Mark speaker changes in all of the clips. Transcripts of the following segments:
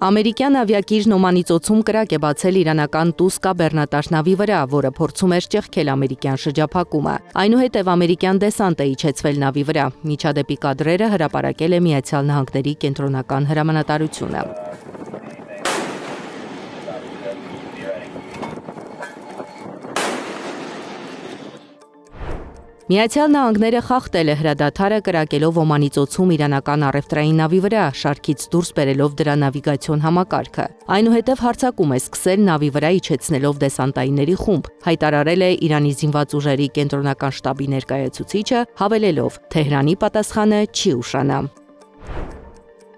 Speaker 1: Ամերիկյան ավիակիրն Օմանի ծոցում կրակ է բացել իրանական Տուսկա բեռնատար նավի վրա, որը փորձում էր ճեղքել ամերիկյան շրջափակումը։ Այնուհետև ամերիկյան դեսանտ է իջեցվել նավի վրա։ Միջադեպի կադրերը հրապարակել է Միացյալ Նահանգների կենտրոնական հրամանատարությունը։ Միացյալ Նահանգները խախտել է հրադադարը կրակելով Օմանի ծոցում իրանական առևտրային նավի վրա, շարքից դուրս բերելով դրա նավիգացիոն համակարգը։ Այնուհետև հարձակում է սկսել նավի վրա իջեցնելով դեսանտայինների խումբ, հայտարարել է Իրանի զինված ուժերի կենտրոնական շտաբի ներկայացուցիչը, հավելելով. Թեհրանի պատասխանը չի ուշանա։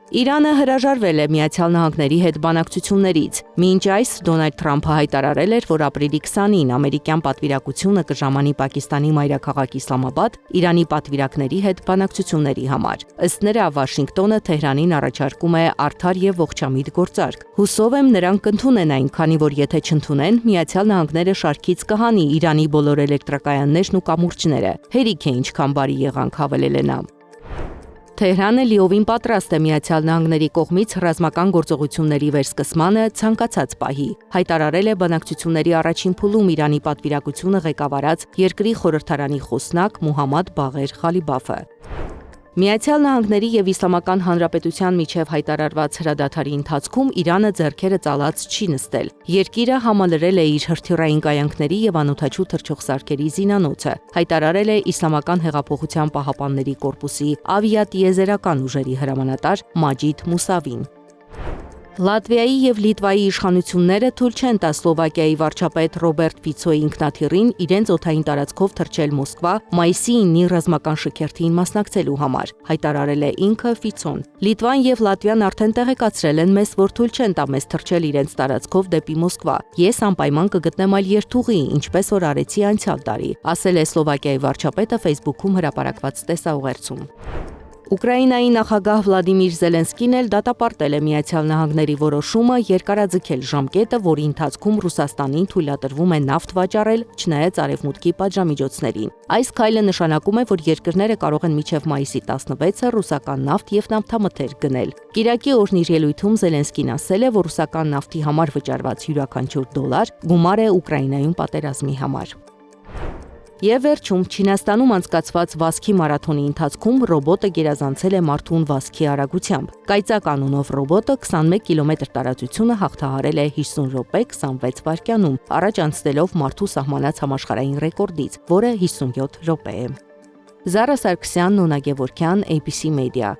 Speaker 1: Իրանը հրաժարվել է Միացյալ Նահանգների հետ բանակցություններից։ Մինչ այս Դոնալդ Թրամփը հայտարարել էր, որ ապրիլի 20-ին ամերիկյան պատվիրակությունը կժամանի Պակիստանի մայրաքաղաք Իսլամաբադ Իրանի պատվիրակների հետ բանակցությունների համար։ Ըստ նրա, Վաշինգտոնը Թեհրանին առաջարկում է արդար եւ ողջամիտ գործարք։ Հուսով եմ նրանք կընդունեն այն, քանի որ եթե չընդունեն, Միացյալ Նահանգները շարքից կհանի Իրանի բոլոր էլեկտրակայաններն ու կամուրջները։ Հերիք է ինչքան բարի եղանք, հավելել է նա։ Թեհրանը լիովին պատրաստ է Միացյալ Նահանգների կողմից ռազմական գործողությունների վերսկսմանը ցանկացած պահի, հայտարարել է բանակցությունների առաջին փուլում Իրանի պատվիրակությունը ղեկավարած երկրի խորհրդարանի խոսնակ Մուհամմադ Բաղեր Ղալիբաֆը։ Միացյալ Նահանգների եւ Իսլամական Հանրապետության միջև հայտարարված հրադադարի ընթացքում Իրանը ձեռքերը ծալած չի նստել։ Երկիրը համալրել է իր հրթիռային կայանքների եւ անօդաչու թռչող սարքերի զինանոցը, հայտարարել է Իսլամական հեղափոխության պահապանների կորպուսի ավիատիեզերական ուժերի հրամանատար Մաջիդ Մուսավին։ Լատվիայի եւ Լիտվայի իշխանությունները թույլ չեն տա Սլովակիայի վարչապետ Ռոբերտ Ֆիցոյի ինքնաթիռին իրենց օդային տարածքով թռչել Մոսկվա մայիսի 9-ի ռազմական շքերթին մասնակցելու համար, հայտարարել է ինքը Ֆիցոն։ Լիտվան եւ Լատվիան արդեն տեղեկացրել են մեզ, որ թույլ չեն տա մեզ թռչել իրենց տարածքով դեպի Մոսկվա։ Ես անպայման կգտնեմ այլ երթուղի, ինչպես որ արեցի անցյալ տարի, ասել է Սլովակիայի վարչապետը Facebook-ում հրապարակված տեսաուղերձում։ Ուկրաինայի նախագահ Վլադիմիր Զելենսկին էլ դատապարտել է Միացյալ Նահանգների որոշումը երկարաձգել ժամկետը, որի ընթացքում Ռուսաստանին թույլատրվում է նավթ վաճառել, չնայած արևմուտքի պատժամիջոցներին։ Այս քայլը նշանակում է, որ երկրները կարող են մինչև մայիսի 16-ը ռուսական նավթ եւ նավթամթերք գնել։ Կիրակի օրն իր ելույթում Զելենսկին ասել է, որ ռուսական նավթի համար վճարված յուրաքանչյուր դոլար գումար է Ուկրաինայում պատերազմի համար։ Եվ վերջում Չինաստանում անցկացված վազքի մարաթոնի ընթացքում ռոբոտը գերազանցել է մարդուն վազքի արագությամբ։ Կայծակ անունով ռոբոտը 21 կիլոմետր տարածությունը հաղթահարել է 50 րոպե 26 վայրկյանում, առաջ անցնելով մարդու սահմանած համաշխարհային ռեկորդից, որը 57 րոպե է։ Զարա Սարգսյան, Նոնա Գևորգյան, ABC Media։